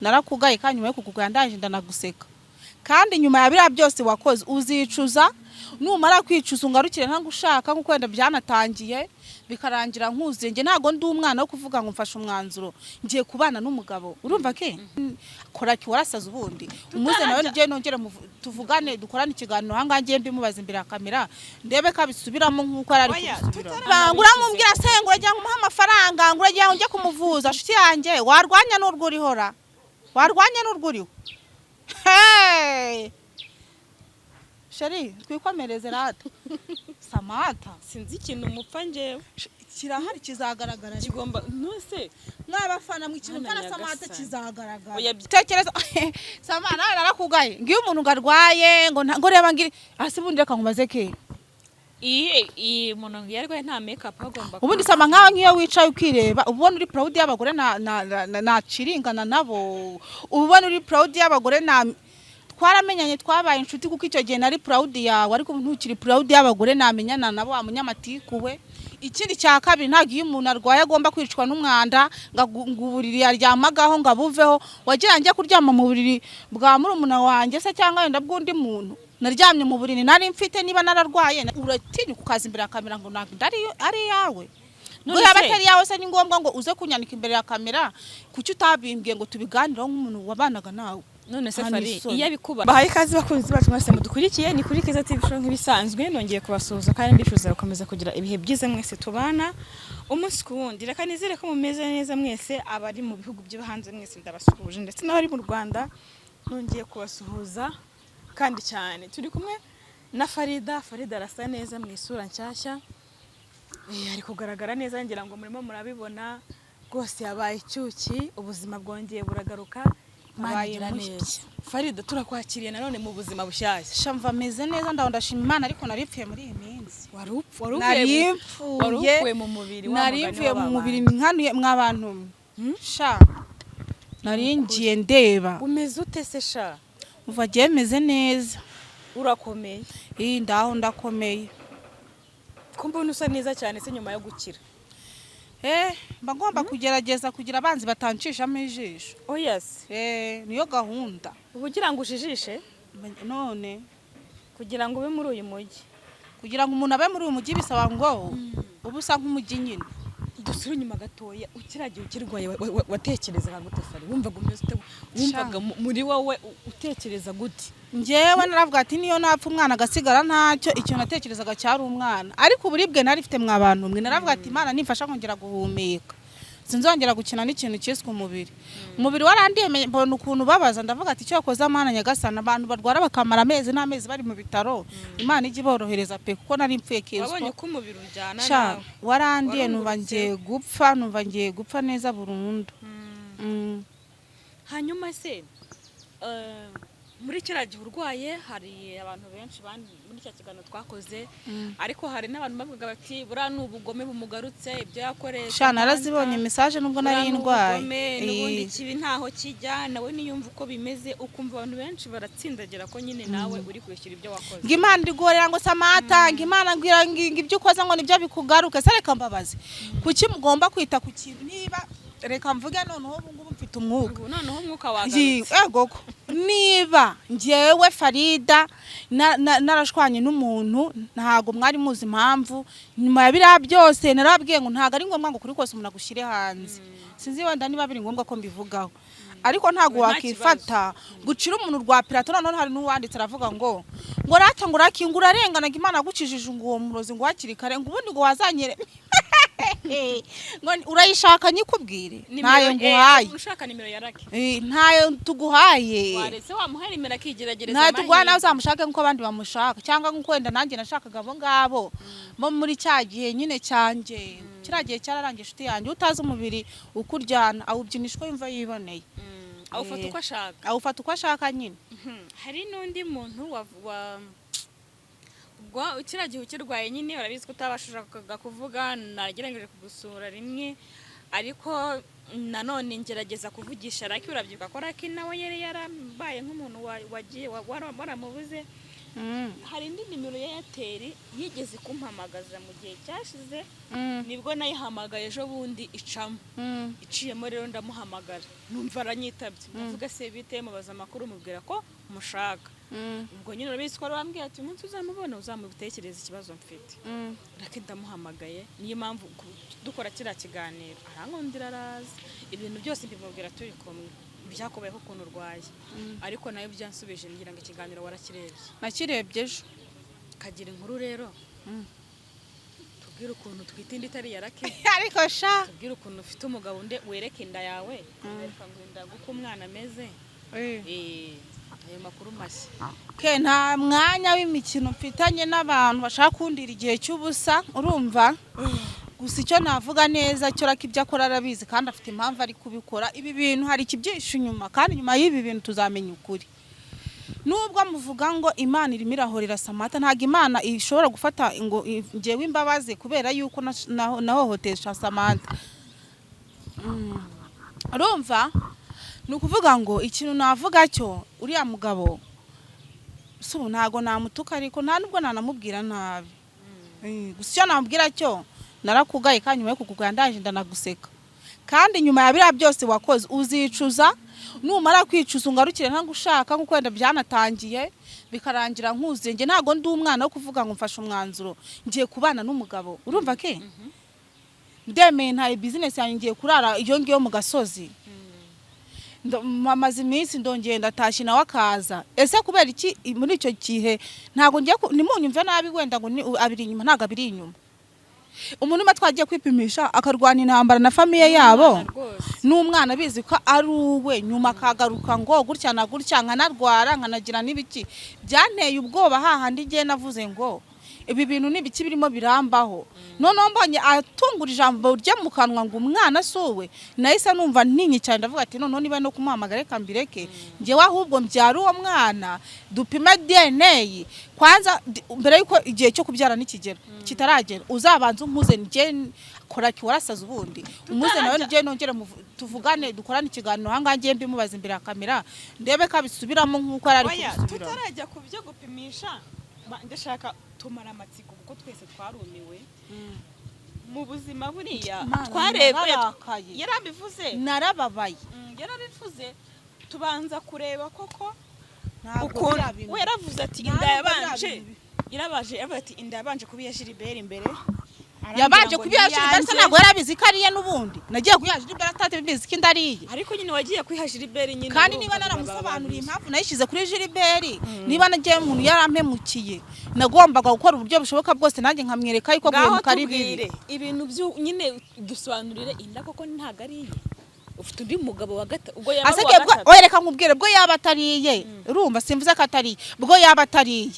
narakugaye kandi nyuma yo kukugaya ndaje ndanaguseka kandi nyuma ya biriya byose wakoze uzicuza numara kwicuza ungarukire ntangushaka nkuko wenda byanatangiye bikarangira nkuze nge ntago ndi umwana wo kuvuga ngo mfashe umwanzuro ngiye kubana n'umugabo urumva ke kora ki warasaza ubundi umuze nawe ngiye nongere tuvugane dukorane ikiganiro hanga ngiye mbimubaza imbere ya kamera ndebe kabisubiramo nkuko ari kubisubira uramubwira se ngo ujya ngumuha amafaranga ngo ujya njye kumuvuza shuti yanjye warwanya n'urwurihora warwanya n'urwuriho hey Sheri twikomereze rata Samata sinzi ikintu mupfa njewe kirahari kizagaragara kigomba nose mwabafana mu kintu kana Samata kizagaragara tekereza Samana narakugaye ngiye umuntu ngarwaye ngo reba ngiri asibundi reka nkumaze ke iyi umuntu yarwaye nta makeup agomba ubundi sama nkaho ngiyo wicaye ukireba ubona uri proud y'abagore na ciringana nabo ubona uri proud y'abagore na twaramenyanye twabaye inshuti kuko icyo gihe nari proud yawe ariko ntukiri proud y'abagore namenyana nabo amunyamatiku we ikindi cya kabiri ntagiye umuntu arwaye agomba kwicwa n'umwanda ngaburiri yaryamagaho ngabuveho wagirangiye kuryama mu buriri bwa murumuna wanjye se cyangwa wenda bw'undi muntu naryamye mu buriri nari mfite niba nararwaye uratinya kukaza imbere ya kamera ngo ndari ari yawe none abatari yawe se ni ngombwa ngo uze kunyanika imbere ya kamera kuki utabimbwiye ngo tubiganiraho nk'umuntu wabanaga nawe none se Fari iyo bikuba bahaye ikazi bakunzi bacu mwese mudukurikiye ni kuri Keza TV show nk'ibisanzwe nongeye kubasuhuza kandi mbifuza gukomeza kugira ibihe byiza mwese tubana umunsi ku wundi reka nizere ko mumeze neza mwese abari mu bihugu byo hanze mwese ndabasuhuje ndetse n'abari mu Rwanda nongeye kubasuhuza kandi cyane turi kumwe na Farida arasa neza mu isura nshyashya ari kugaragara neza ngira ngo murimo murabibona rwose yabaye icyuki ubuzima bwongeye buragaruka bagira neza Farida turakwakiriye nanone mu buzima bushyashya shamva meze neza ndashima Imana ariko naripfuye muri iyi minsi warupfuye mu mubiri naripfuye mu mubiri nkanuye mwabantu sha naringiye ndeba umeze ute se sha uva giye meze neza urakomeye ndaho ndakomeye kumva usa neza cyane se nyuma yo gukira mba ngomba kugerageza kugira abanzi batancishamo ijisho yes niyo gahunda ubugira ngo ujijishe none kugira ngo ube muri uyu mujyi kugira ngo umuntu abe muri uyu mujyi bisaba ngo ubusa nk'umujyi nyine dusubire inyuma gatoya ukiragiye ukirwaye watekerezaga gute Fari wumvaga umeze ute wumvaga muri wowe utekereza gute ngewe naravuga ati niyo napfa umwana agasigara ntacyo icyo natekerezaga cyari umwana ariko uburibwe nari mfite mwabantu mwe naravuga ati Imana nimfasha kongera guhumeka sinzongera gukina n'ikintu cyiswe umubiri warandiye mbona ukuntu babaza ndavuga ati cyo koza Mana nyagasana abantu barwara bakamara amezi n'amezi bari mu bitaro Imana ijye borohereza pe kuko nari mpfuye kezwa wabonye ko umubiri ujyana nawe warandiye numva ngiye gupfa neza burundu hanyuma se muri kiriya gihe urwaye hari abantu benshi muri cya kiganiro twakoze ariko hari n'abantu bavuga bati buriya ni ubugome bumugarutse ibyo yakoresha narazibonye message nubwo nari indwaye n'ubundi kibi ntaho kijya nawe niyumva uko bimeze ukumva abantu benshi baratsindagira ko nyine nawe uri kwishyura ibyo wakoze ngo Imana igorera ngo Samata ngo Imana ngira ngo ibyo ukoze ngo nibyo bikugaruke se reka mbabaze kuki mugomba kwita ku kintu niba reka mvuge noneho ubu ngubu mfite umwuka noneho umwuka wagarutse niba ngewe Farida narashwanye n'umuntu ntago mwari muzi impamvu nyuma ya biriya byose narabwiye ngo ntago ari ngombwa ngo kuri kose umuntu agushyire hanze sinzi wenda niba biri ngombwa ko mbivugaho ariko ntago wakifata gucira umuntu rwa pirato none hari n'uwanditse aravuga ngo rata ngo urakingura arengana ngo Imana agucijije ngo uwo murozi ngo wakiri kare ngo ubundi ngo wazanyere ngo urayishaka nyikubwire ntayo nguhaye ushaka nimero ya Raki ntayo tuguhaye waretse wamuhaye nimero akigerageza ntayo tuguhaye nawe uzamushake nk'uko abandi bamushaka cyangwa nk'uko wenda nanjye nashakaga abo ngabo bo muri cya gihe nyine cyanjye kiriya gihe cyararangiye inshuti yanjye utazi umubiri ukuryana awubyinishwa yumva yiboneye awufata uko ashaka nyine hari n'undi muntu kiriya gihe ukirwaye nyine urabizi ko utabashaga kuvuga nagerageje kugusura rimwe ariko nanone ngerageza kuvugisha Raki urabyibuka ko Raki nawe yari yarabaye nk'umuntu wagiye waramubuze hari indi nimero ya Airtel yigeze kumpamagaza mu gihe cyashize nibwo nayihamagaye ejo bundi icamo iciyemo rero ndamuhamagara numva aranyitabye ndavuga se bite mubaza amakuru mubwira ko mushaka ubwo nyine urabizi ko arambwiye ati umunsi uzamubona uzamutekereza ikibazo mfite rake ndamuhamagaye niyo mpamvu dukora kiriya kiganiro arankundira araza ibintu byose mbimubwira turi kumwe byakubayeho ukuntu urwaye ariko nayo byansubije ngira ngo ikiganiro warakirebye nakirebye ejo kagira inkuru rero tubwire ukuntu twita inda itari yarake ariko sha tubwire ukuntu ufite umugabo unde wereke inda yawe wereka ngo inda guko umwana ameze ayo makuru mashya nta mwanya w'imikino mfitanye n'abantu bashaka kundira igihe cy'ubusa urumva gusa icyo navuga neza cyo raka ibyo akora arabizi kandi afite impamvu ari kubikora ibi bintu hari ikibyisha inyuma kandi nyuma y'ibi bintu tuzamenya ukuri nubwo muvuga ngo Imana irimo irahorera Samantha ntago Imana ishobora gufata ngo ngewe imbabazi kubera yuko nahohotesha Samantha urumva ni ukuvuga ngo ikintu navuga cyo uriya mugabo ntago namutuka ariko nta nubwo nanamubwira nabi gusa icyo namubwira cyo narakugaye kandi nyuma yo kukugaya ndaje ndanaguseka kandi nyuma ya biriya byose wakoze uzicuza numara kwicuza ungarukire ntagushaka nkuko wenda byanatangiye bikarangira nkuze nge ntago ndi umwana wo kuvuga ngo mfashe umwanzuro ngiye kubana n'umugabo urumva ke ndemeye nta business yanjye ngiye kurara iyo ngiyo mu gasozi mamaze iminsi ndongeye ndatashye nawe akaza ese kubera iki muri icyo gihe ntago ngiye nimunyumve nabi wenda ngo abiri inyuma ntago abiri inyuma umuntu umwe twagiye kwipimisha akarwana intambara na famiye yabo n'umwana bizi ko ari uwe nyuma akagaruka ngo gutya na gutya nkanarwara nkanagira n'ibiki byanteye ubwoba hahandi igihe navuze ngo ibi bintu n'ibiki birimo birambaho noneho mbonye atungura ijambo rye mu kanwa ngo umwana suwe nahise numva ntinyi cyane ndavuga ati noneho niba no kumuhamagara reka mbireke ngewe ahubwo mbyara uwo mwana dupima DNA kwanza mbere yuko igihe cyo kubyara n'ikigero kitaragera uzabanza umpuze nge kora ki warasaza ubundi umuze nawe nge nongere tuvugane dukorane ikiganiro hanga ngiye mbimubaza imbere ya kamera ndebe kabisubiramo nkuko ari kubisubira tutarajya ku byo gupimisha ndashaka tumara amatsiko kuko twese twarumiwe mu buzima buriya twarebwe yarabivuze narababaye yarabivuze tubanza kureba koko ukuntu we yaravuze ati inda yabanje ati inda yabanje kubiya Gilbert imbere yabanje kubiya Gilbert ntabwo yarabizi ko ariye n'ubundi nagiye kuyiha Gilbert atabizi ko indariye ariko nyine wagiye kwiha Gilbert nyine kandi niba naramusobanuriye impamvu nayishize kuri Gilbert niba nagiye umuntu yarampemukiye nagombaga gukora uburyo bushoboka bwose nanjye nkamwereka yuko guhemuka ari bibi ibintu byo nyine dusobanurire inda koko ntago ariye ufite undi mugabo wa gatatu ubwo yaba wa gatatu wereka nkubwire bwo yaba atariye urumva simvuze ko atariye bwo yaba atariye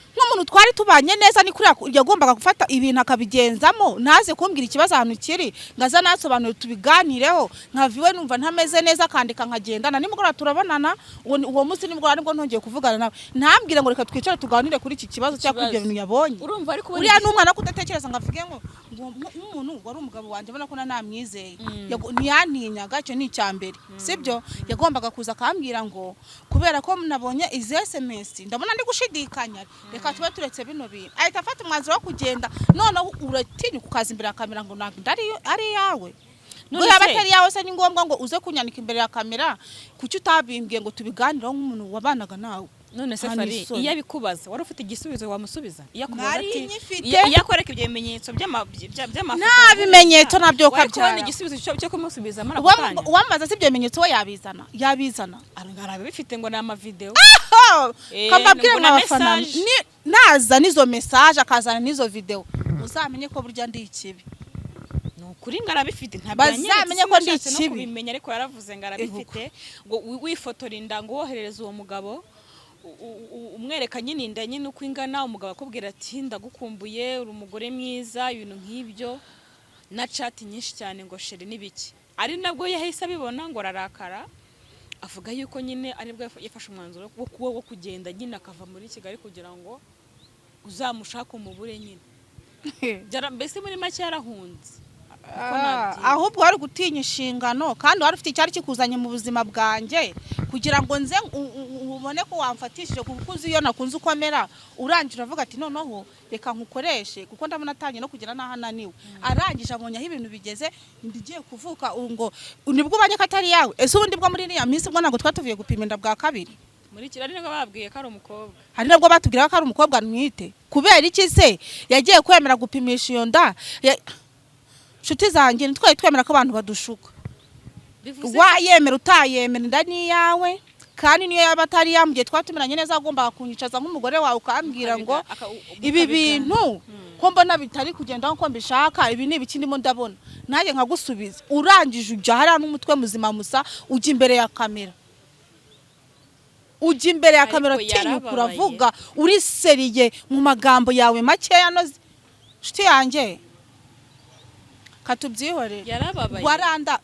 nk'umuntu twari tubanye neza ni kuri yagombaga gufata ibintu akabigenzamo ntaze kumbwira ikibazo ahantu kiri ngaza nasobanura tubiganireho nkaviwe numva ntameze neza kandika nkagendana nimugora turabonana uwo munsi nimugora nibwo ntongeye kuvugana nawe ntambwira ngo reka twicare tuganire kuri iki kibazo cyangwa ibyo bintu yabonye urumva ariko uriya n'umwana kudatekereza ngavuge ngo umuntu wari umugabo wanje bona ko namwizeye ntiyantinyaga cyo ni icyambere sibyo yagombaga kuza akambwira ngo kubera ko nabonye izi SMS ndabona ndi gushidikanya reka tube turetse bino bintu ahita afata umwanzuro wo kugenda noneho uratinya kukaza imbere ya kamera ngo ntabwo ari yawe ngo yaba atari yawe se ni ngombwa ngo uze kunyanika imbere ya kamera kuki utabimbwiye ngo tubiganireho nk'umuntu wabanaga nawe none se Fari iyo abikubaza wari ufite igisubizo wamusubiza iyo akubaza ati iyo akwereka ibyo bimenyetso by'amafoto nta bimenyetso nabyo kabyara igisubizo cyo kumusubiza mara wambaza se ibyo bimenyetso we yabizana arabe bifite ngo na video kababwire n'abafana naza nizo message akazana nizo video uzamenye ko burya ndi ikibi kuri ngarabifite bazamenye ko ndi ikibi kubimenya ariko yaravuze ngarabifite ngo wifotora indango woherereza uwo mugabo umwereka nyine inda nyine uko ingana umugabo akubwira ati ndagukumbuye uri umugore mwiza ibintu nk'ibyo na chat nyinshi cyane ngo sheri nibiki ari nabwo yahise abibona ngo rarakara avuga yuko nyine aribwo yafashe umwanzuro wo kugenda nyine akava muri Kigali kugira ngo uzamushaka umubure nyine mbese muri make yarahunze ahubwo wari gutinya inshingano kandi wari ufite icyari kikuzanye mu buzima bwanjye kugira ngo nze ubone ko wamfatishije kuko uzi iyo nakunze ukomera urangira avuga ati noneho reka nkukoreshe kuko ndabona atangiye no kugira naho ananiwe arangije abonye aho ibintu bigeze ndigiye kuvuka ngo nibwo ubanye ko atari yawe ese ubundi bwo muri iriya minsi bwo ntabwo twatuvuye gupima inda bwa kabiri muri kirari nibwo babwiye ko ari umukobwa hari nabwo batubwira ko ari umukobwa ntwite kubera iki se yagiye kwemera gupimisha iyo nda nshuti zanjye ntitwari twemera ko abantu badushuka wayemera utayemera inda ni iyawe kandi niyo yaba atari yamugiye twatumiranye neza agomba kunyicaza nk'umugore wawe ukambwira ngo ibi bintu ko mbona bitari kugenda nko mbishaka ibi ni ibiki ndimo ndabona nanjye nkagusubiza urangije ujya hariya n'umutwe muzima musa ujya imbere ya kamera ujya imbere ya kamera tinyuka uravuga uriseriye mu magambo yawe makeya anoze nshuti yanjye katubyihorere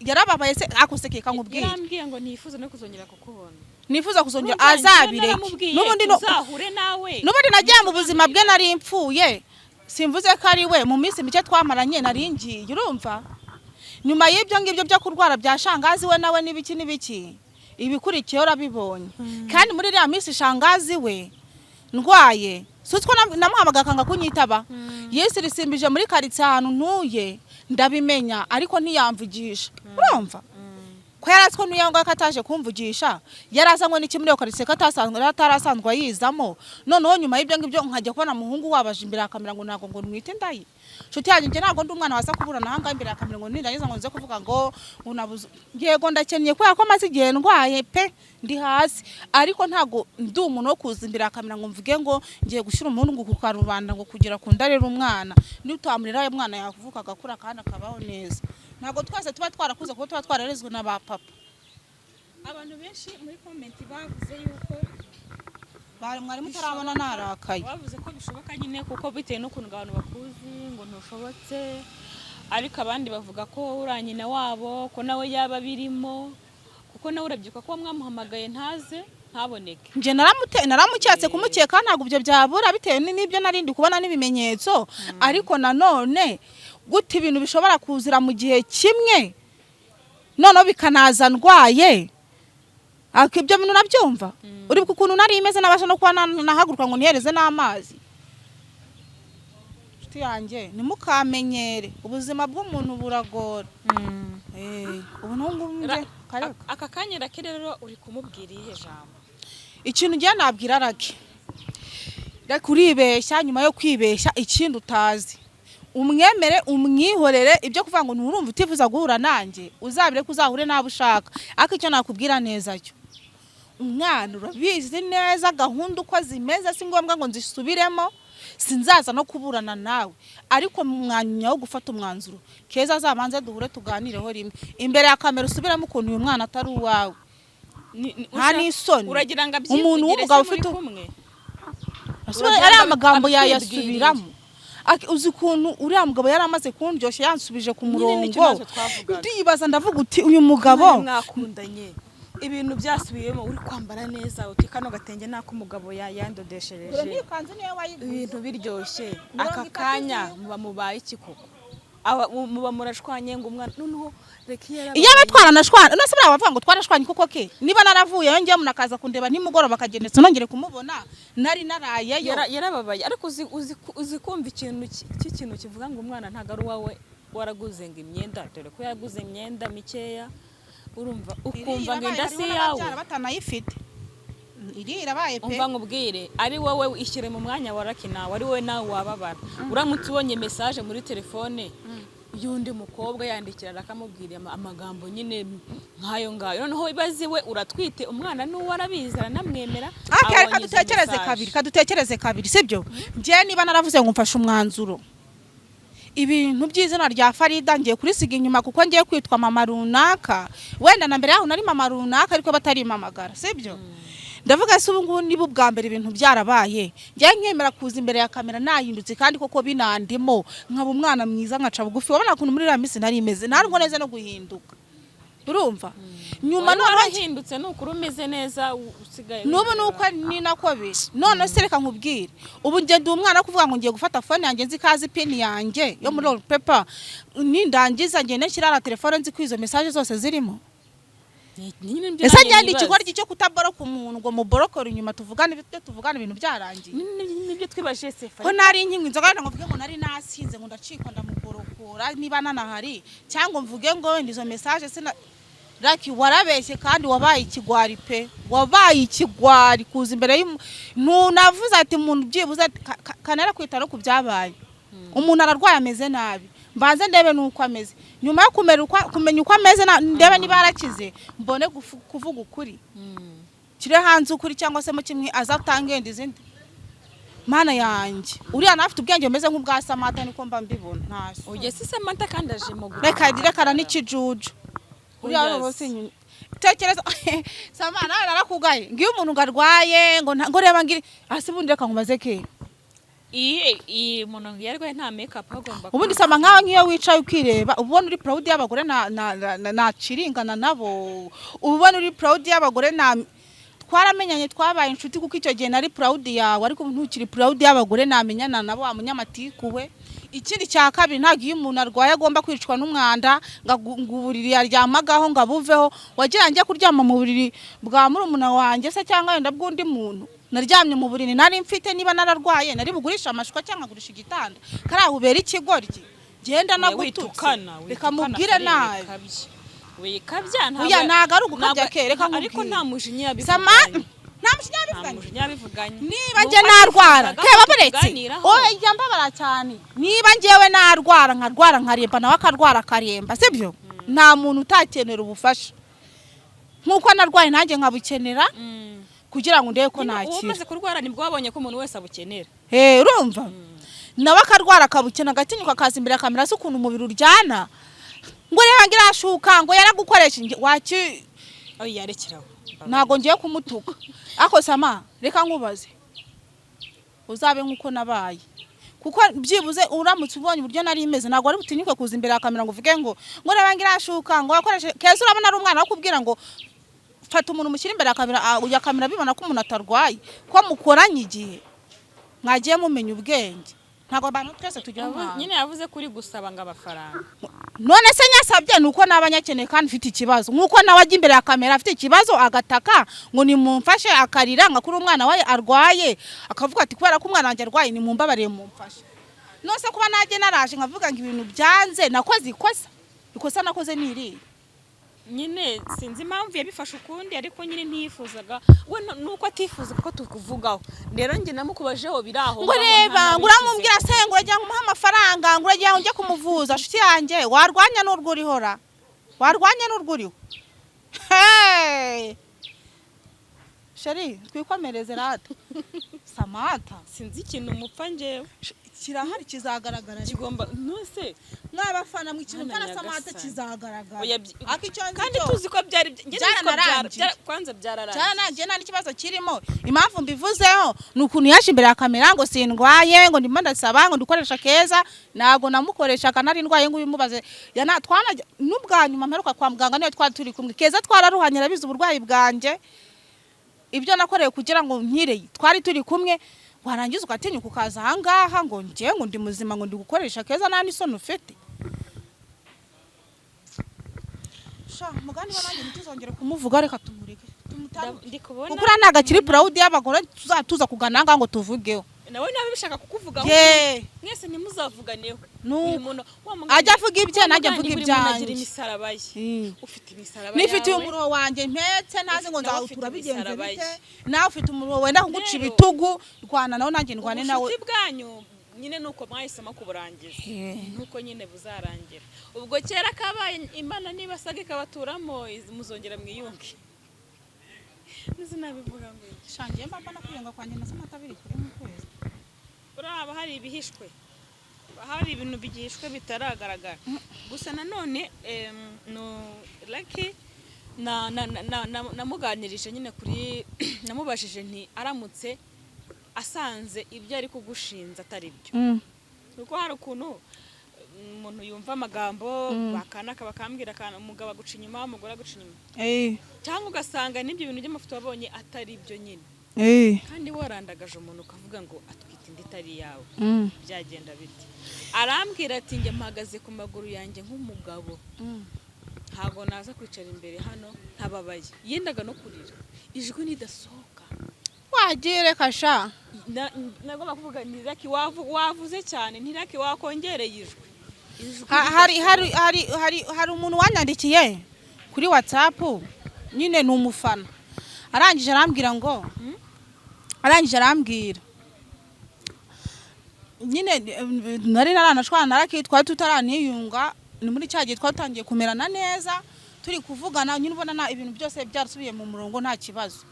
yarababaye se akosekeka nkubwira yarambwiye ngo nifuza no kuzongera kukubona nifuza kuzongera azabireke nubundi nagiye mu buzima bwe nari mpfuye simvuze ko ari we mu minsi mike twamaranye nari ngiye urumva nyuma y'ibyo ngibyo byo kurwara bya shangazi we nawe n'ibiki ibikurikiye urabibonye kandi muri iriya minsi shangazi we ndwaye sutwo namuhabaga akanga kunyitaba yesi risimbije muri karitsiye ahantu ntuye ndabimenya ariko ntiyamvugisha urumva ko yaratswe n'uyango akataje kumvugisha yarazanywe n'iki muri yo karitsiye atarasanzwe yizamo noneho nyuma y'ibyo ngibyo nkajya kubona muhungu wabaje imbere ya kamera ngo ntago ngo nwite ndayi nshuti yanjye njye ntago ndi umwana wasa kuburana ahanga imbere ya kamera ngo nindangiza ngo nze kuvuga ngo unabuze yego ndakennye kubera ko maze igihe ndwaye pe ndi hasi ariko ntago ndi umuntu wo kuza imbere ya kamera ngo mvuge ngo ngiye gushyira umuhungu ku karubanda ngo kugira ku ndarera umwana nitamurira we mwana yakuvuka agakura kandi akabaho neza ntago twese tuba twarakuze kuko tuba twararezwe na ba papa abantu benshi muri comment bavuze yuko mwari mutarabona narakaye bavuze ko bishoboka nyine kuko bitewe n'ukuntu abantu bakuzi ngo ntushobotse ariko abandi bavuga ko uranyina wabo ko nawe yaba birimo kuko nawe urabyuka ko mwamuhamagaye ntaboneke nje naramucyatse kumukeka ntabwo ibyo byabura bitewe n'ibyo narindi kubona n'ibimenyetso ariko nanone gute ibintu bishobora kuzira mu gihe kimwe noneho bikanaza ndwaye ibyo bintu nabyumva uri ukuntu nari imeze nabasha no kuba nahaguruka ngo nihereze n'amazi nshuti yanjye nimukamenyere ubuzima bw'umuntu buragora ubu n'ubu aka kanya rake rero uri kumubwira ihe jambo ikintu ngiye nabwira rake kuribeshya nyuma yo kwibeshya ikindi utazi umwemere umwihorere ibyo kuvuga ngo nturumva utifuza guhura nanjye uzabire ko uzahure nabo ushaka ariko icyo nakubwira neza cyo umwana urabizi neza gahunda uko zimeze si ngombwa ngo nzisubiremo sinzaza no kuburana nawe ariko mu mwanya wo gufata umwanzuro keza azabanze duhure tuganireho rimwe imbere ya kamera usubiramo ukuntu uyu mwana atari uwawe nta n'isoni umuntu w'umugabo ufite umwe ari amagambo yayasubiramo uzi ukuntu uriya mugabo yari amaze kundyoshya yansubije ku murongo ndibaza ndavuga uti uyu mugabo mwakundanye ibintu byasubiyemo uri kwambara neza uti kano gatenge nako umugabo yandodeshereje ibintu biryoshye aka kanya muba mubaye iki koko muba murashwanye ngo umwana noneho iyo abatwaranashwana nose bari bavuga ngo twarashwanye koko ke niba naravuye yo ngiye munakaza kundeba nimugoroba akagendetse nongere kumubona nari narayeyo yarababaye ariko uzi kumva ikintu kivuga ngo umwana ntago ari wawe waraguze ngo imyenda dore ko yaraguze imyenda mikeya urumva ukumva ngo indasi yawe batanayifite irabaye pe umva nkubwire ari wowe ishyire mu mwanya wa Lucky nawe ari wowe nawe wababara uramutse ubonye message muri telefone y'undi mukobwa yandikira akamubwira amagambo nyine nkayo ngayo noneho ibaziwe uratwite umwana n'uwo arabizi aranamwemera kadutekereze kabiri sibyo ngiye niba naravuze ngo mfashe umwanzuro ibintu by'izina rya Farida ngiye kurisiga inyuma kuko ngiye kwitwa mama runaka wenda na mbere yaho nari mama runaka ariko batarimamagara sibyo ndavuga se ubu ngubu niba ubwa mbere ibintu byarabaye ngiye nkemera kuza imbere ya kamera nahindutse kandi koko binandimo nkaba umwana mwiza nkaca bugufi wabona kuntu muri iriya minsi nari imeze ntabwo neza no guhinduka urumva nyuma none warahindutse nukuri umeze neza usigaye nubu nuko ni nako biri none se reka nkubwire ubu nge ndi umwana kuvuga ngo ngiye gufata phone yanjye nzi kazi pin yanjye yo muri paper nindangiza ngiye neshyira telefone nzi kwizo message zose zirimo ese njyandi ikigoryi cyo kutaboroka umuntu ngo muborokore inyuma tuvugane ibintu byarangiye nibyo twibajije sefa ko nari inkingi inzoga ngo mvuge ngo nari nasinze ngo ndacikwa ndamuborokora niba nanahari cyangwa mvuge ngo ndizo message sina Raki warabeshye kandi wabaye ikigwari pe wabaye ikigwari kuza imbere navuze ati umuntu byibuze kanera kwita no kubyabaye umuntu ararwaye ameze nabi mbanze ndebe nuko ameze nyuma yo kumenya uko ameze ndebe niba arakize mbone kuvuga ukuri kire hanze ukuri cyangwa se mu kimwe azatangenda izindi mana yanjye uriya nafite ubwenge bumeze nk'ubwa Samantha niko mba mbibona ntaso oye si Samantha kandi aje mu gura reka n'ikijuju uriya rwose nyine tekereza Samantha narakugaye ngiye umuntu ngarwaye ngo reba ngiri hasi bundi reka nkubaze ke iyi umuntu yarwaye nta makeup agomba ubundi sama nkaho nkiyo wicaye ukireba ubona uri proud y'abagore na ciringana nabo ubona uri proud y'abagore na twaramenyanye twabaye inshuti kuko icyo gihe nari proud yawe ariko ntukiri proud y'abagore namenyana nabo wa munyamatiku we ikindi cya kabiri ntago iyo umuntu arwaye agomba kwicwa n'umwanda ngaburiri yaryamagaho ngabuveho wagira njye kuryama mu buriri bwa murumuna wanjye se cyangwa yenda bw'undi muntu naryamye mu buriri nari mfite niba nararwaye nari bugurisha amashwa cyangwa gurisha igitanda karahubera ikigoryi genda nagutukana reka mubwire nabi wikabya uya naga ari ugukabya ke reka nkubwire ariko nta mujinya yabivuganye nta mujinya yabivuganye niba nge narwara keba buretse oya njya mbabara cyane niba ngewe narwara nkaremba nawe akarwara akaremba sibyo nta muntu utakenera ubufasha nkuko narwaye nanjye nkabukenera kugira ngo ndebe ko nakira umaze kurwara nibwo wabonye ko umuntu wese abukenera urumva nawe akarwara akabukena agatinyuka akaza imbere kamera se ukuntu umubiri uryana ngo reba ngirashuka ngo yaragukoresha waki oya rekeraho ntago ngiye kumutuka ako Sama reka nkubaze uzabe nkuko nabaye kuko byibuze uramutse ubonye uburyo nari imeze ntago ari butinyuke kuza imbere kamera ngo uvuge ngo reba ngirashuka ngo wakoreshe keza urabona ari umwana wo kubwira ngo fata umuntu mushyira imbere ya kamera bibona ko umuntu atarwaye ko mukoranye igihe mwagiye mumenya ubwenge ntago abantu twese tugira nyine yavuze kuri gusaba ngo amafaranga none se nyasabye nuko nabanyakeneye kandi mfite ikibazo nkuko nawe ajya imbere ya kamera afite ikibazo agataka ngo nimumfashe akarira ngakuri umwana waye arwaye akavuga ati kubera ko umwana wanjye arwaye nimumbabarire mumfashe nose kuba naje naraje nkavuga ngo ibintu byanze nakoze ikosa nakoze niri nyine sinzi impamvu yabifashe ukundi ariko nyine ntiyifuzaga we nuko atifuza ko tukuvugaho rero njye namukubajeho biraho ngo reba ngo uramubwira se ngo ujya kumuha amafaranga ngo ujya ujya kumuvuza shuti yanjye warwanya n'urwurihora warwanya n'urwuriho sheri twikomereze rata Samantha sinzi ikintu mupfa njyewe kirahari kizagaragara kigomba nose mwabafana mu kintu kana Samantha kizagaragara kandi tuzi ko byari kwanza byararangiye cyane nta kibazo kirimo impamvu mbivuzeho nukuntu yaje imbere ya kamera ngo sindwaye ngo ndimo ndasaba ngo dukoresha keza nago namukoresha kanari ndwaye ngo ubimubaze twana n'ubwa nyuma mperuka kwa muganga niyo twari turi kumwe keza twararuhanye rabize uburwayi bwanjye ibyo nakoreye kugira ngo nkire twari turi kumwe warangiza ukatinyuka ukaza ahangaha ngo njye ngo ndi muzima ngo ndi gukoresha keza nta n'isoni ufite mugani wanjye ntituzongere kumuvuga reka tumureke kuko uriya ntago akiri proud y'abagore tuzatuza kugana ahangaha ngo tuvugeho nawe nawe bishaka kukuvugaho mwese ntimuzavuganeho ajya avuga ibye nanjye mvuga ibyanjye ufite imisaraba yawe nifite umuruho wanjye mpetse ntazi ngo nzawutura bigenze bite nawe ufite umuruho wenda kuguca ibitugu rwana nawe nanjye ndwane nawe ubucuti bwanyu nyine nuko mwahisemo kuburangiza nuko nyine buzarangira ubwo kera kabaye imana niba saga ikabaturamo muzongera mwiyunge nizo nabivuga ngo shangiye mbamba nakuyenga kwanjye na Samantha biri kuri mu kwezi uraba hari ibihishwe hari ibintu bigishwe bitaragaragara gusa nanone no Lucky namuganirije nyine kuri namubashije nti aramutse asanze ibyo ari kugushinza atari byo kuko hari ukuntu umuntu yumva amagambo bakana bakambwira kana umugabo aguca inyuma umugore aguca inyuma cyangwa ugasanga n'ibyo bintu by'amafoto wabonye atari ibyo nyine kandi warandagaje umuntu ukavuga ngo atwite indi itari yawe byagenda biti arambwira ati njye mpagaze ku maguru yanjye nk'umugabo ntago naza kwicara imbere hano ntababaye yendaga no kurira ijwi nidasohoka wagire kasha nagomba kuvuga ntiraki wavuze cyane ntiraki wakongereye ijwi hari umuntu wanyandikiye kuri WhatsApp nyine ni umufana arangije arambwira nyine nari naranashwana narakitwa tutaraniyunga ni muri cyagiye twatangiye kumerana neza turi kuvugana nyine ubona ibintu byose byarasubiye mu murongo nta kibazo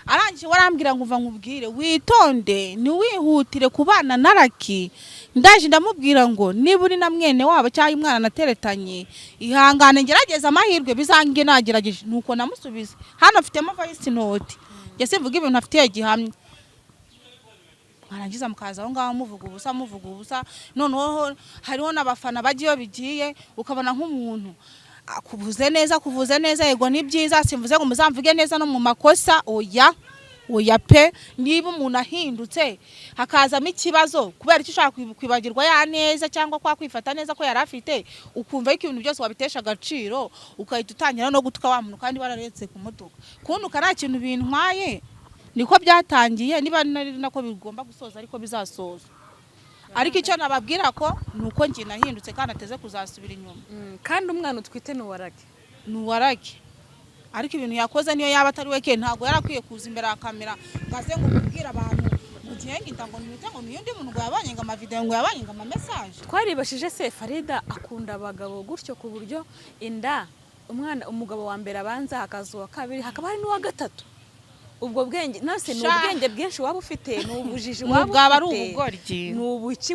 arangije warambwira ngo uva nkubwire witonde ni wihutire kubana naraki ndaje ndamubwira ngo niba uri na mwene wabo cyangwa umwana nateretanye ihangane ngerageza amahirwe bizange nagerageje nuko namusubiza hano afitemo voice note yese mvuga ibintu afitiye gihamye arangiza mukaza aho ngaho muvuga ubusa noneho hariho n'abafana bagiye bigiye ukabona nk'umuntu kuvuze neza yego ni byiza simvuze ngo muzamvuge neza no mu makosa oya pe niba umuntu ahindutse hakazamo ikibazo kubera icyo ushaka kwibagirwa ya neza cyangwa kwa kwifata neza ko yari afite ukumva ko ibintu byose wabitesha agaciro ukahita utangira no gutuka wa muntu kandi wararetse kumutuka kuntuka nta kintu bintwaye niko byatangiye niba nako bigomba gusoza ariko bizasoza ariko icyo nababwira ko nuko njye nahindutse kandi ateze kuzasubira inyuma kandi umwana utwite nuwarage ariko ibintu yakoze niyo yaba atari weke ntago yarakwiye kuza imbere ya kamera ngaze ngo kubwira abantu mu gihe ngitango nimite ngo niyundi muntu ngo yabanye ngo amavideo ngo yabanye ngo amamessage twaribashije se Farida akunda abagabo gutyo ku buryo inda umugabo wa mbere abanza hakazuwa kabiri hakaba hari n'uwa gatatu ubwo bwenge nase ni ubwenge bwinshi waba ufite n'ubujiji waba bwaba ari ubugoryi n'ubuki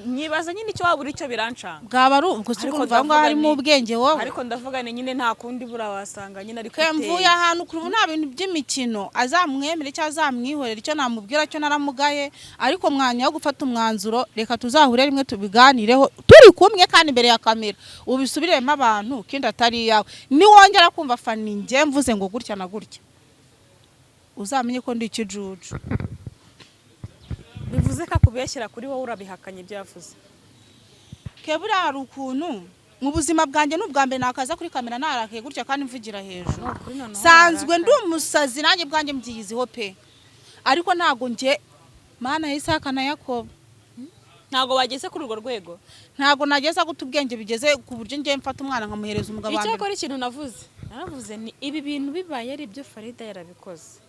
nyibaza nyine icyo waba uri cyo birancanga bwaba ari ubwo urumva ngo harimo ubwenge wowe ariko ndavuga ni nyine nta kundi bura wasanga nyine ariko kemvuye ahantu kuri nta bintu by'imikino azamwemere cyangwa azamwihorera icyo namubwira cyo naramugaye ariko mwanya wo gufata umwanzuro reka tuzahure rimwe tubiganireho turi kumwe kandi imbere ya kamera ubisubiremo abantu kindi atari yawe ni wongera kumva fani nge mvuze ngo gutya na gutya uzamenye ko ndi ikijuju bivuze ko akubeshyira kuri wowe urabihakanye ibyo yavuze kebura hari ukuntu mu buzima bwanjye n'ubwa mbere nakaza kuri kamera narakaye gutya kandi mvugira hejuru sanzwe ndi umusazi nanjye bwanjye mbyiyiziho pe ariko ntago nge mana Isaka na Yakobo ntago wageze kuri urwo rwego ntago nageza guta ubwenge bigeze ku buryo ngiye mfata umwana nkamuhereza umugabo wanjye icyo akora ikintu naravuze ni ibi bintu bibaye ari byo Farida yarabikoze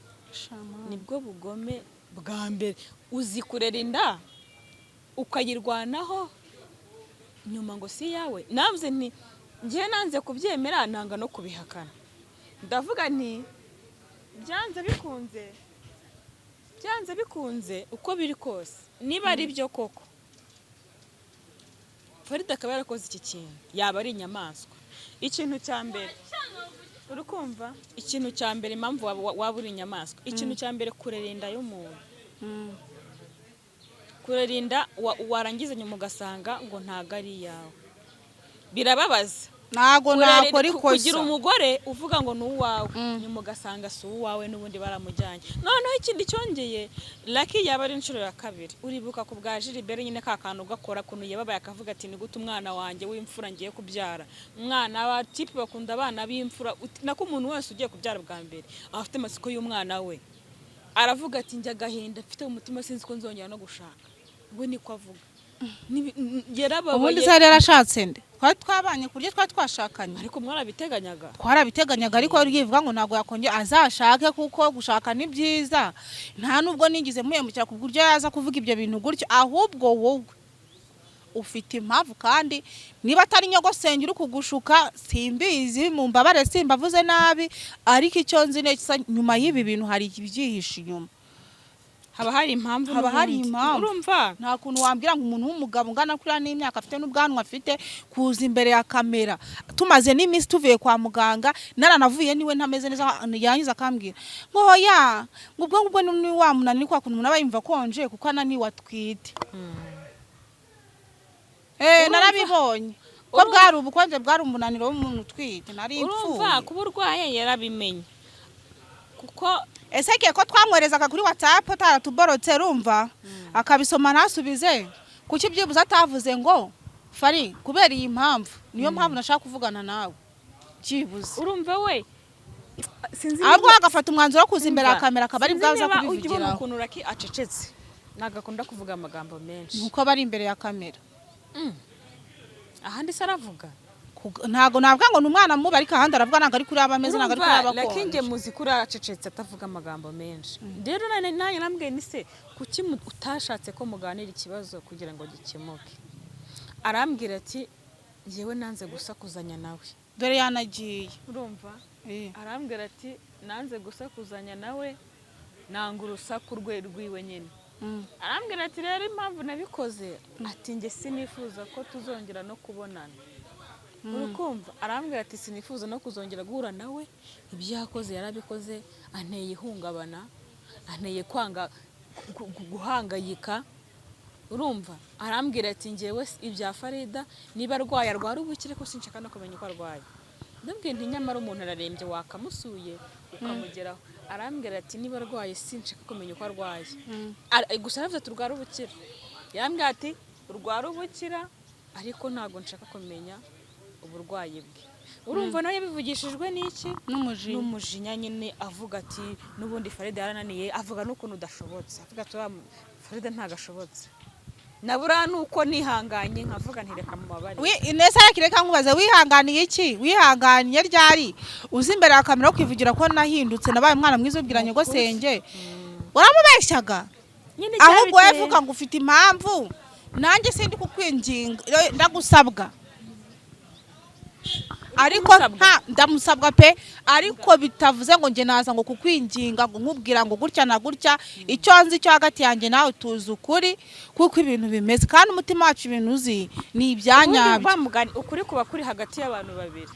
nibwo bugome bwa mbere uzi kurera inda ukayirwanaho nyuma ngo si yawe navuze nti ngiye nanze kubyemera nanga no kubihakana ndavuga nti byanze bikunze uko biri kose niba ari byo koko Farida akaba yarakoze iki kintu yaba ari inyamaswa ikintu cya mbere urukumva ikintu cya mbere impamvu waba uri inyamaswa ikintu cya mbere kurerinda y'umuntu kurerinda warangiza nyuma ugasanga ngo ntago ari yawe birababaza ntago nakora ikosa kugira umugore uvuga ngo ni uwawe nyuma ugasanga si uwawe n'ubundi baramujyanye noneho ikindi cyongeye Lucky yaba ari inshuro ya kabiri uribuka ku bwa Gilbert nyine ka kantu gakora kuntu yababaye akavuga ati ni gute umwana wanjye w'imfura ngiye kubyara umwana wa tipe bakunda abana b'imfura nako umuntu wese ugiye kubyara bwa mbere afite amasiko y'umwana we aravuga ati njya gahinda mfite umutima sinzi ko nzongera no gushaka we niko avuga ubundi se yarashatse nde twabanye kuryo twashakanye ariko twarabiteganyaga ariko rivuga ngo ntago yakongera azashake kuko gushaka ni byiza nta nubwo nigize muyemukira ku buryo yaza kuvuga ibyo bintu gutyo ahubwo wowe ufite impamvu kandi niba atari nyogosenge uri kugushuka simbizi mu mbabare simbavuze nabi ariko icyo nzi neza nyuma y'ibi bintu hari ibyihishe inyuma haba hari impamvu urumva nta kuntu wambwira ngo umuntu w'umugabo ungana kuri n'imyaka afite n'ubwanwa afite kuza imbere ya kamera tumaze n'iminsi tuvuye kwa muganga naranavuye niwe ntameze neza yangiza akambwira ngo hoya ngubwo ni wa munani kwa kuntu umuntu aba yumva konje kuko ananiwe atwite narabibonye ko bwari ubukonje bwari umunaniro w'umuntu utwite nari impfu urumva kuba urwaye yarabimenye kuko ese kiye ko twamwoherezaga kuri WhatsApp taratuborotse rumva akabisoma ntasubize kuki byibuze atavuze ngo Fari kubera iyi mpamvu niyo mpamvu nashaka kuvugana nawe byibuze urumva we sinzi ahubwo agafata umwanzuro wo kuza imbere ya kamera akabari bwaza kubivugira ukuntu Raki acecetse nagakunda kuvuga amagambo menshi nuko bari imbere ya kamera ahandi se aravuga ntago navuga ngo numwana mubi ariko ahandi aravuga ntago ari kuri abameze ntago ari kuri abakora Raki nge muzi kuri acecetse atavuga amagambo menshi rero nanjye nambwiye ni se kuki utashatse ko muganira ikibazo kugira ngo gikemuke arambwira ati yewe nanze gusakuzanya nawe dore yanagiye urumva arambwira ati nanze gusakuzanya nawe nanga urusaku rwiwe nyine arambwira ati rero impamvu nabikoze ati nge sinifuza ko tuzongera no kubonana urukumva arambwira ati sinifuza no kuzongera guhura nawe ibyo yakoze yarabikoze anteye ihungabana anteye kwanga guhangayika urumva arambwira ati ngewe ibya Farida niba arwaye arwara ubukire ko sinshaka no kumenya uko arwaye ndabwiye nti nyamara umuntu ararembye wakamusuye ukamugeraho arambwira ati niba arwaye sinshaka kumenya uko arwaye gusa aravuze turwara ubukira yambwira ati urwara ubukira ariko ntago nshaka kumenya uburwayi bwe urumva nawe yabivugishijwe n'iki n'umujinya nyine avuga ati n'ubundi Farida yarananiye avuga n'ukuntu udashobotse avuga ati Farida ntagashobotse nabura nuko nihanganye nkavuga ntireka mu mabare nese yakireka nkubaze wihanganiye iki wihanganiye ryari uzi imbere ya kamera kwivugira ko nahindutse nabaye umwana mwiza ubwiranye ngo senge waramubeshyaga ahubwo yavuga ngo ufite impamvu nanjye sindi kukwinginga ndagusabwa ariko ndamusabwa pe ariko bitavuze ngo nge naza ngo kukwinginga ngo nkubwira ngo gutya na gutya icyo nzi cyo hagati yanjye nawe tuzi ukuri kuko ibintu bimeze kandi umutima wacu ibintu uzi ni ibyanyabyo ukuri kuba kuri hagati y'abantu babiri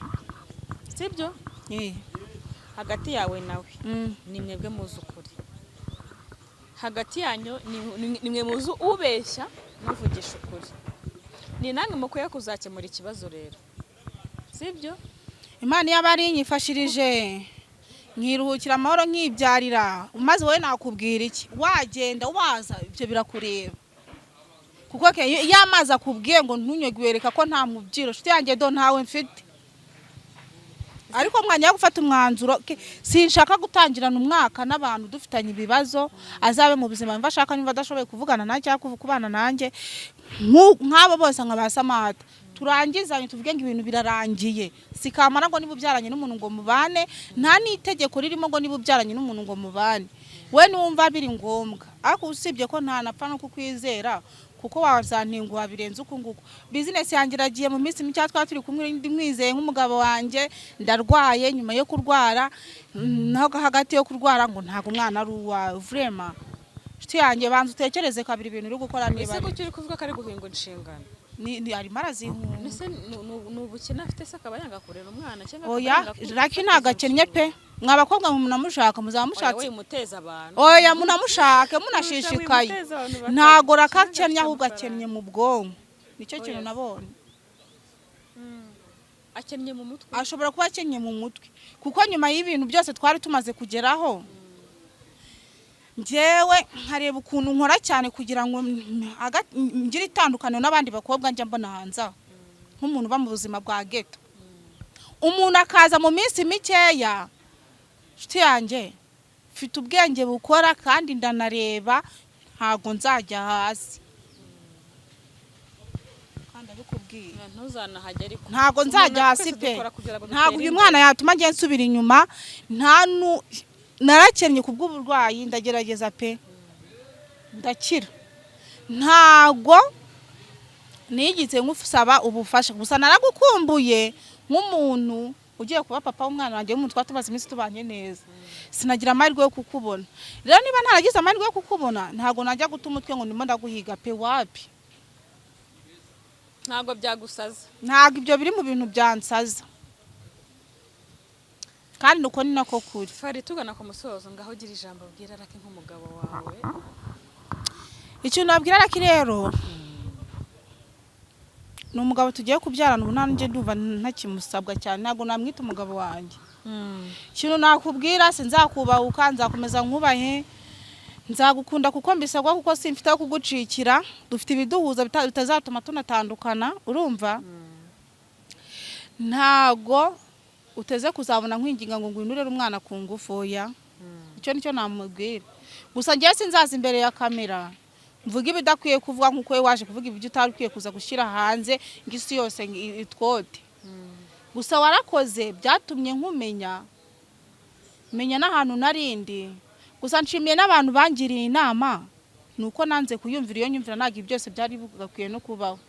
sibyo hagati yawe nawe ni mwebwe muzi ukuri hagati yanyu ni mwe muzi ubeshya n'uvugisha ukuri ni namwe mukwiye kuzakemura ikibazo rero sibyo Imana yabari nyifashirije nkiruhukira amahoro nkibyarira maze wowe nakubwira iki wagenda waza ibyo birakureba kuko yamaze akubwiye ngo ntunyegwereka ko nta mubyiro shiti yanjye do ntawe mfite ariko mwanya yo gufata umwanzuro sinshaka gutangirana umwaka n'abantu dufitanye ibibazo azabe mu buzima mva shaka nimba adashoboye kuvugana nanjye cyangwa kubana nanjye nk'abo bose nkabasamata turangizanye tuvuge ngo ibintu birarangiye sikamara ngo niba ubyaranye n'umuntu ngo mubane nta n'itegeko ririmo ngo niba ubyaranye n'umuntu ngo mubane we numva biri ngombwa ariko usibye ko nta napfa no kukwizera kuko wazantinguha birenze uko nguko business yanjye iragiye mu minsi mike twari turi kumwe ndi mwizeye nk'umugabo wanjye ndarwaye nyuma yo kurwara naho hagati yo kurwara ngo ntago umwana ari uwa vraiment shiti yanjye banza utekereze kabiri ibintu uri gukora niba ese gucyo uri kuvuga kari guhinga inshingano ni ari marazihunga nese n'ubukene afite se akaba yanga kurera umwana cyangwa oya Raki ntagakennye pe mwabakobwa munamushaka muzamushatse oya muteza abantu oya munamushake munashishikaye ntago rakakennye ahubwo akennye mu bwonko nicyo kintu nabonye akennye mu mutwe ashobora kuba akennye mu mutwe kuko nyuma y'ibintu byose twari tumaze kugeraho njyewe nkareba ukuntu nkora cyane kugira ngo ngire itandukano n'abandi bakobwa njya mbona hanze nk'umuntu uba mu buzima bwa ghetto umuntu akaza mu minsi mikeya shiti yanjye mfite ubwenge bukora kandi ndanareba ntago nzajya hasi kandi abikubwiye ntuzanahajya ariko ntago nzajya hasi pe ntago uyu mwana yatuma ngiye nsubira inyuma narakennye kubw'uburwayi ndagerageza pe ndakira ntago nigitse ngusaba ubufasha gusa naragukumbuye nk'umuntu ugiye kuba papa w'umwana wanjye w'umuntu twatumaze iminsi tubanye neza sinagira amahirwe yo kukubona rero niba ntaragize amahirwe yo kukubona ntago najya guta umutwe ngo ndimo ndaguhiga pe wapi ntago byagusaza ntago ibyo biri mu bintu byansaza kandi nuko ni nako kuri Fari tugana ku musozo ngaho gira ijambo bwira Raki nk'umugabo wawe icyo nabwira Raki rero ni umugabo tugiye kubyarana ubu nanjye ndumva ntakimusabwa cyane ntabwo namwita umugabo wanjye. Ikintu nakubwira sinzakubahuka nzakomeza nkubahe nzagukunda kuko mbisabwa kuko simfite aho kugucikira dufite ibiduhuza bitazatuma tunatandukana urumva. Ntago uteze kuzabona nkwinginga ngo ngwinurire umwana ku ngufu ya icyo nicyo namubwira. Gusa ngiye sinzaza imbere ya kamera mvuga ibidakwiye kuvuga nkuko we waje kuvuga ibyo utarikwiye kuza gushyira hanze ngisi yose itwote. Gusa warakoze byatumye nkumenya menya n'ahantu narindi. Gusa nshimiye n'abantu bangiriye inama nuko nanze kuyumvira iyo nyumvira nagi byose byari bugakwiye no kubaho.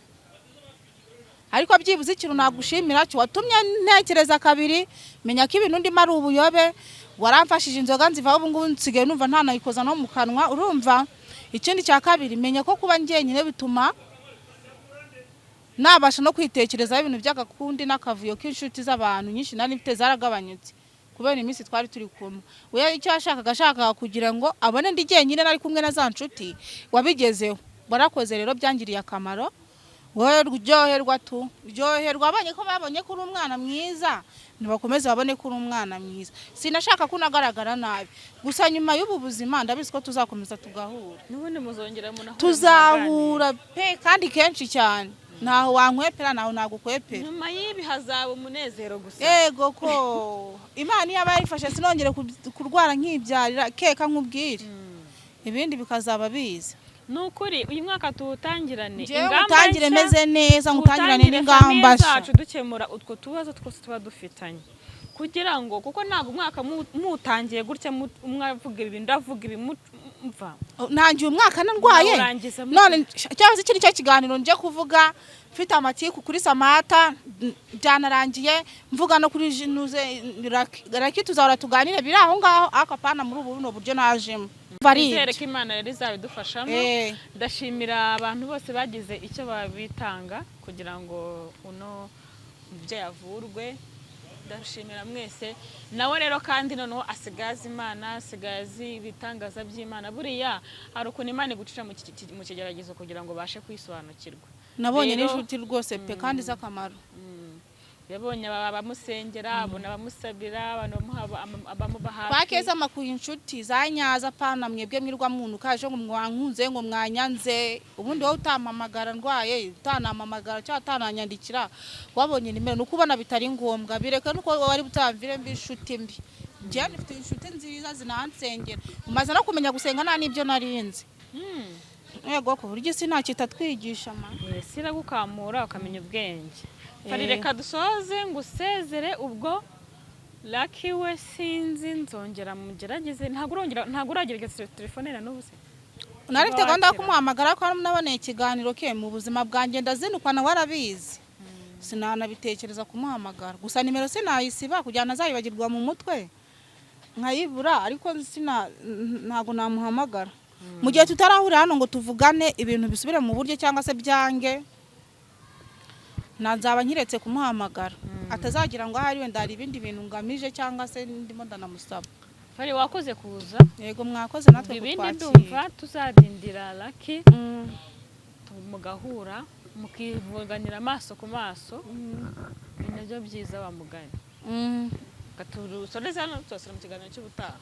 Ariko byibuze ikintu nagushimira cyo watumye ntekereza kabiri menya ko ibintu ndimo ari ubuyobe waramfashije inzoga nziva ubu ngubu nsigaye numva ntanayikoza no mu kanwa urumva. Ikindi cya kabiri menya ko kuba ngenyine bituma nabasha no kwitekerezaho ibintu by'agakundi n'akavuyo k'inshuti z'abantu nyinshi nari mfite zaragabanyutse kubera iminsi twari turi kumwe. We icyo ashakaga kugira ngo abone ndi ngenyine nari kumwe na za nshuti wabigezeho. Barakoze rero byangiriye akamaro. Wowe ryoherwa abanye ko babonye ko uri umwana mwiza ntibakomeze babone ko uri umwana mwiza. Sinashaka ko unagaragara nabi gusa nyuma y'ubu buzima ndabizi ko tuzakomeza tugahura n'ubundi muzongera tuzahura pe kandi kenshi cyane ntaho wankwepera naho nagukwepera. Nyuma y'ibi hazaba umunezero gusa. Yego ko Imana iyo abayifashe sinongere kurwara nk'ibyarira keka nkubwire ibindi bikazaba biza. Nukuri uyu mwaka tutangirane ingamba meze neza ngutangirane n'ingamba zacu dukemura utwo tubazo twose tuba dufitanye kugira ngo kuko ntabwo umwaka mutangiye gutya umwavuga ibintu ndavuga ibimva nangiye umwaka ndwaye none cyangwa ikindi cyo kiganiro nje kuvuga mfite amatiku kuri Samata byanarangiye mvuga no kuri Jinuze raki tuzahora tuganire biri aho ngaho akapana muri ubu buno buryo najemo. Nizere ko Imana yari izabidufashamo. Ndashimira abantu bose bagize icyo babitanga kugira ngo uno mubyeyi avurwe. Ndashimira mwese nawe rero kandi noneho asigaza Imana asigazi ibitangaza by'Imana buriya hari ukuntu Imana igucisha mu kigeragezo kugira ngo bashe kwisobanukirwa. Nabonye n'inshuti rwose pe kandi z'akamaro. Yabonye abamusengera abona abamusabira abantu abamuba hafi bakeza makuye inshuti zanyaza pana mwebwe mwirwa muntu kaje ngo mwankunze ngo mwanyanze ubundi wowe utampamagara ndwaye utanamamagara cyangwa utananyandikira wabonye nimero nuko ubona bitari ngombwa bireka nuko wari butamvire mbi inshuti mbi. Njye nifite inshuti nziza zinansengera umaze no kumenya gusenga nta nibyo narinze. Yego ko buryo isi nta kitatwigisha ma siragukamura ukamenya ubwenge. Reka dusoze ngusezere ubwo Lucky we sinzi nzongera mugerageze ntago uragerageza telefone na n'ubuse. Narifite gahunda kumuhamagara ko naboneye ikiganiro ke mu buzima bwanjye ndazinukwa na warabizi. Sinanabitekereza kumuhamagara gusa nimero sinayisiba kujyana azayibagirwa mu mutwe nkayibura ariko ntago namuhamagara. Mu gihe tutarahurira hano ngo tuvugane ibintu bisubire mu buryo cyangwa se byange nazaba nkiretse kumuhamagara atazagira ngo ahari wenda hari ibindi bintu ngamije cyangwa se ndimo ndanamusaba. Fari wakoze kuza. Yego mwakoze natwe kutwakira. Ibindi ndumva tuzadindira Lucky mugahura mukivuganira amaso ku maso binajyo byiza bamugane. Katuru soreza no twasira mu kiganiro cy'ubutaha.